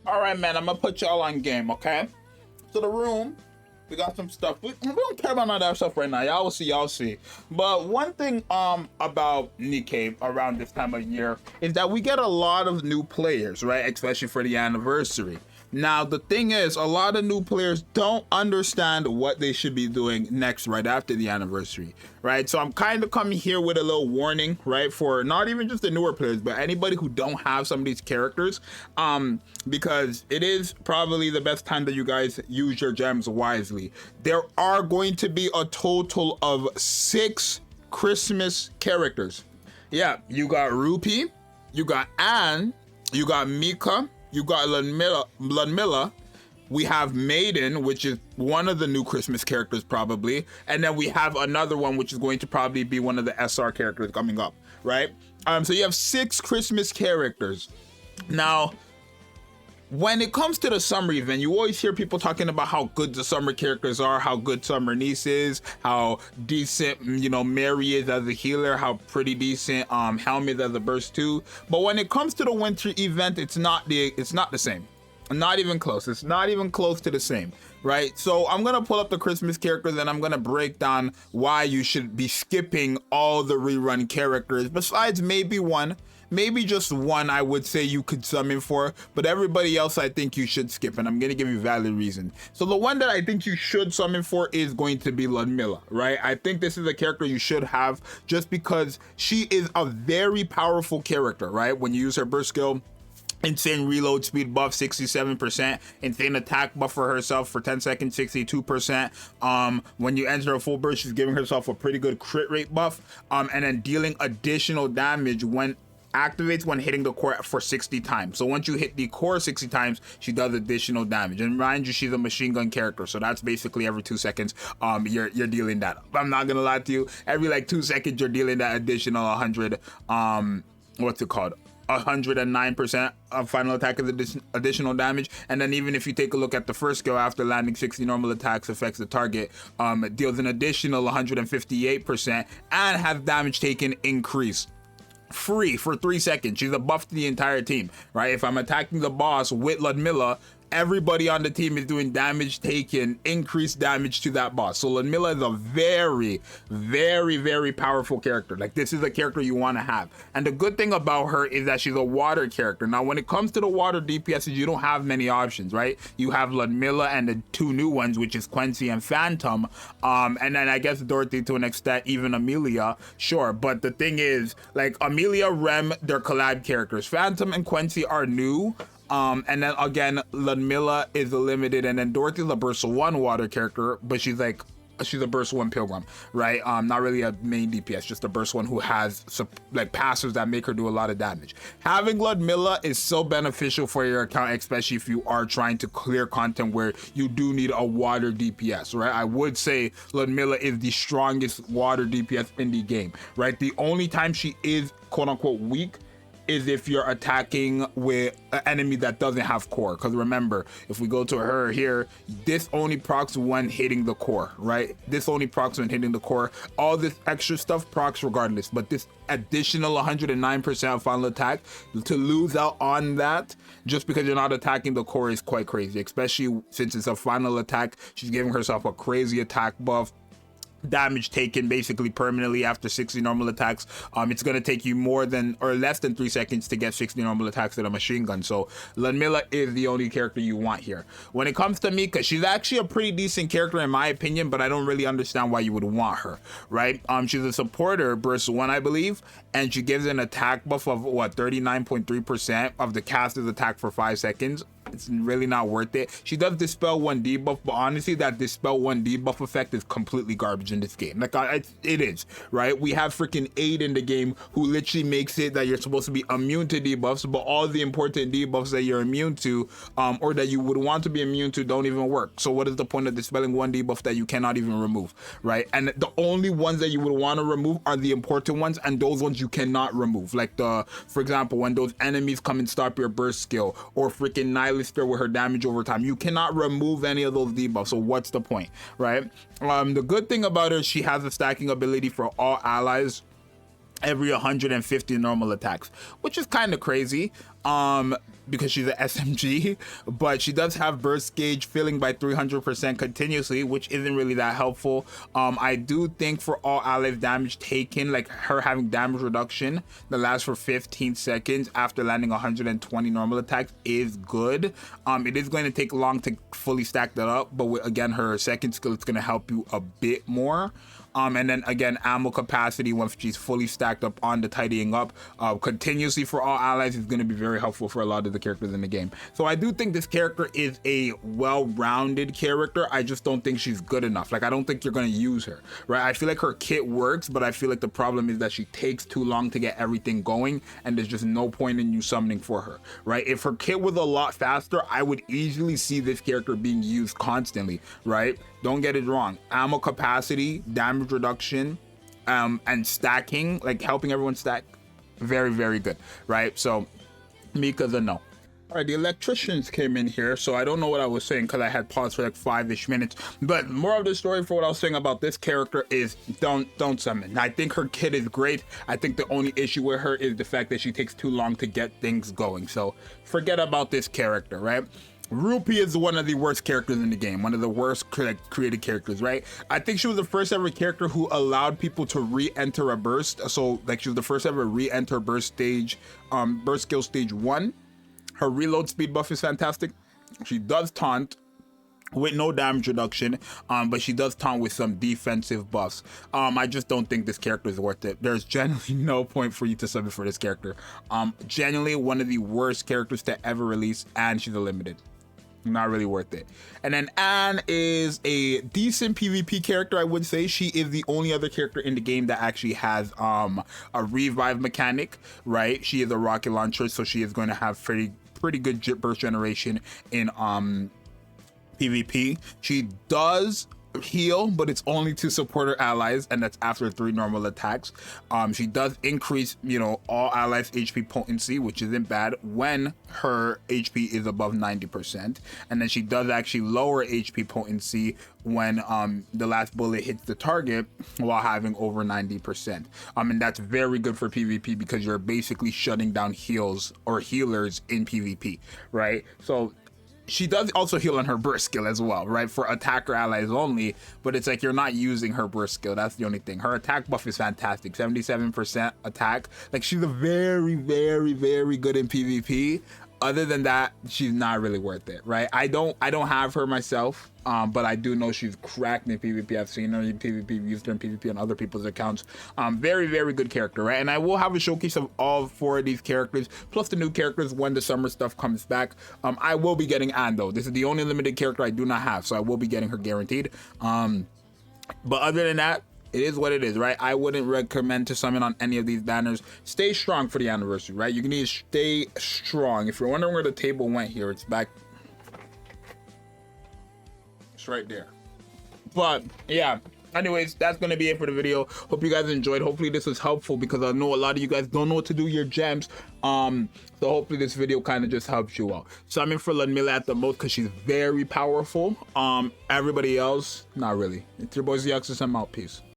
All right, man, I'm gonna put y'all on game, okay? So the room, we got some stuff. We don't care about all that stuff right now. Y'all will see, y'all see. But one thing about Nikke around this time of year is that we get a lot of new players, right? Especially for the anniversary. Now, the thing is, a lot of new players don't understand what they should be doing next right after the anniversary, right? So I'm kind of coming here with a little warning, right? For not even just the newer players, but anybody who don't have some of these characters, because it is probably the best time that you guys use your gems wisely. There are going to be a total of 6 Christmas characters. Yeah, you got Rupee, you got Anne, you got Mika, you got Ludmilla, we have Maiden, which is one of the new Christmas characters probably, and then we have another one which is going to probably be one of the SR characters coming up, right? So you have 6 Christmas characters. Now, when it comes to the summer event, you always hear people talking about how good the summer characters are, how good Summer Niece is, how decent, Mary is as a healer, how pretty decent Helmet as a burst too. But when it comes to the winter event, it's not the same. Not even close. It's not even close to the same, right? So I'm gonna pull up the Christmas characters and I'm gonna break down why you should be skipping all the rerun characters, besides maybe just one I would say you could summon for, but everybody else I think you should skip, and I'm gonna give you valid reason. So the one that I think you should summon for is going to be Ludmilla, right? I think this is a character you should have just because she is a very powerful character, right? When you use her burst skill, insane reload speed buff 67%, insane attack buff for herself for 10 seconds 62%. When you enter a full burst, she's giving herself a pretty good crit rate buff, and then dealing additional damage when activates when hitting the core for 60 times. So once you hit the core 60 times, she does additional damage. And mind you, she's a machine gun character, so that's basically every 2 seconds you're dealing that. I'm not gonna lie to you, every like 2 seconds you're dealing that additional 100 what's it called, 109% of final attack is additional damage. And then even if you take a look at the first skill, after landing 60 normal attacks affects the target, it deals an additional 158% and has damage taken increased free for 3 seconds. She's a buff to the entire team, right? If I'm attacking the boss with Ludmilla, everybody on the team is doing damage taken, increased damage to that boss. So Ludmilla is a very, very, very powerful character. Like, this is a character you want to have. And the good thing about her is that she's a water character. Now, when it comes to the water DPSs, you don't have many options, right? You have Ludmilla and the 2 new ones, which is Quincy and Phantom. And then I guess Dorothy to an extent, even Amelia, sure. But the thing is, like, Amelia, Rem, they're collab characters. Phantom and Quincy are new. And then again, Ludmilla is a limited, and then Dorothy's a burst 1 water character, but she's a burst 1 pilgrim, right? Not really a main DPS, just a burst 1 who has like passives that make her do a lot of damage. Having Ludmilla is so beneficial for your account, especially if you are trying to clear content where you do need a water DPS, right? I would say Ludmilla is the strongest water DPS in the game, right? The only time she is quote unquote weak is if you're attacking with an enemy that doesn't have core. Because remember, if we go to her here, this only procs when hitting the core, right? This only procs when hitting the core. All this extra stuff procs regardless, but this additional 109% of final attack, to lose out on that just because you're not attacking the core is quite crazy, especially since it's a final attack. She's giving herself a crazy attack buff, damage taken basically permanently after 60 normal attacks. It's going to take you more than or less than 3 seconds to get 60 normal attacks with a machine gun. So Ludmilla is the only character you want here. When it comes to Mika, she's actually a pretty decent character in my opinion, but I don't really understand why you would want her, right? She's a supporter, burst 1 I believe, and she gives an attack buff of what, 39.3% of the caster's attack for 5 seconds. It's really not worth it. She does dispel 1 debuff, but honestly that dispel 1 debuff effect is completely garbage in this game. Like, it is, right? We have freaking 8 in the game who literally makes it that you're supposed to be immune to debuffs, but all the important debuffs that you're immune to or that you would want to be immune to don't even work. So what is the point of dispelling 1 debuff that you cannot even remove, right? And the only ones that you would want to remove are the important ones, and those ones you cannot remove. Like, for example, when those enemies come and stop your burst skill, or freaking Nihilist with her damage over time, you cannot remove any of those debuffs. So what's the point, right? The good thing about her, she has a stacking ability for all allies every 150 normal attacks, which is kind of crazy. because she's an SMG, but she does have burst gauge filling by 300% continuously, which isn't really that helpful. I do think for all allies damage taken, like her having damage reduction that lasts for 15 seconds after landing 120 normal attacks is good. It is going to take long to fully stack that up, but with, again, her second skill, it's going to help you a bit more. And then again, ammo capacity once she's fully stacked up on the tidying up continuously for all allies is going to be very helpful for a lot of the characters in the game. So I do think this character is a well-rounded character. I just don't think she's good enough. Like, I don't think you're going to use her, right? I feel like her kit works, but I feel like the problem is that she takes too long to get everything going, and there's just no point in you summoning for her, right? If her kit was a lot faster, I would easily see this character being used constantly, right? Don't get it wrong. Ammo capacity, damage reduction, and stacking, like helping everyone stack, very, very good, right? So Mika's a no. All right, the electricians came in here, so I don't know what I was saying because I had paused for like 5-ish minutes. But more of the story for what I was saying about this character is don't summon. I think her kit is great. I think the only issue with her is the fact that she takes too long to get things going. So forget about this character, right? Rupee is one of the worst characters in the game, one of the worst created characters, right? I think she was the first ever character who allowed people to re-enter a burst. So like she was the first ever re-enter burst stage, burst skill stage 1. Her reload speed buff is fantastic. She does taunt with no damage reduction, but she does taunt with some defensive buffs. I just don't think this character is worth it. There's generally no point for you to summon for this character. Genuinely one of the worst characters to ever release, and she's a limited. Not really worth it. And then Anne is a decent PvP character, I would say. She is the only other character in the game that actually has a revive mechanic, right? She is a rocket launcher, so she is going to have pretty good burst generation in PvP. She does heal, but it's only to support her allies, and that's after 3 normal attacks. She does increase, you know, all allies HP potency, which isn't bad when her HP is above 90%, and then she does actually lower HP potency when the last bullet hits the target while having over 90%. And that's very good for PvP because you're basically shutting down heals or healers in PvP, right? So she does also heal on her burst skill as well, right? For attacker allies only, but it's like you're not using her burst skill. That's the only thing. Her attack buff is fantastic, 77% attack. Like, she's a very, very, very good in PvP. Other than that, she's not really worth it, right? I don't have her myself, but I do know she's cracked in PvP. I've seen her in PvP, used her in PvP on other people's accounts. Very, very good character, right? And I will have a showcase of all 4 of these characters, plus the new characters when the summer stuff comes back. I will be getting Anne, though. This is the only limited character I do not have, so I will be getting her guaranteed. But other than that, it is what it is, right? I wouldn't recommend to summon on any of these banners. Stay strong for the anniversary, right? You need to stay strong. If you're wondering where the table went here, it's back. It's right there. But yeah, anyways, that's going to be it for the video. Hope you guys enjoyed. Hopefully this was helpful because I know a lot of you guys don't know what to do with your gems. So hopefully this video kind of just helps you out. Summon for Ludmilla at the most because she's very powerful. Everybody else, not really. It's your boy Zxous. I'm out. Peace.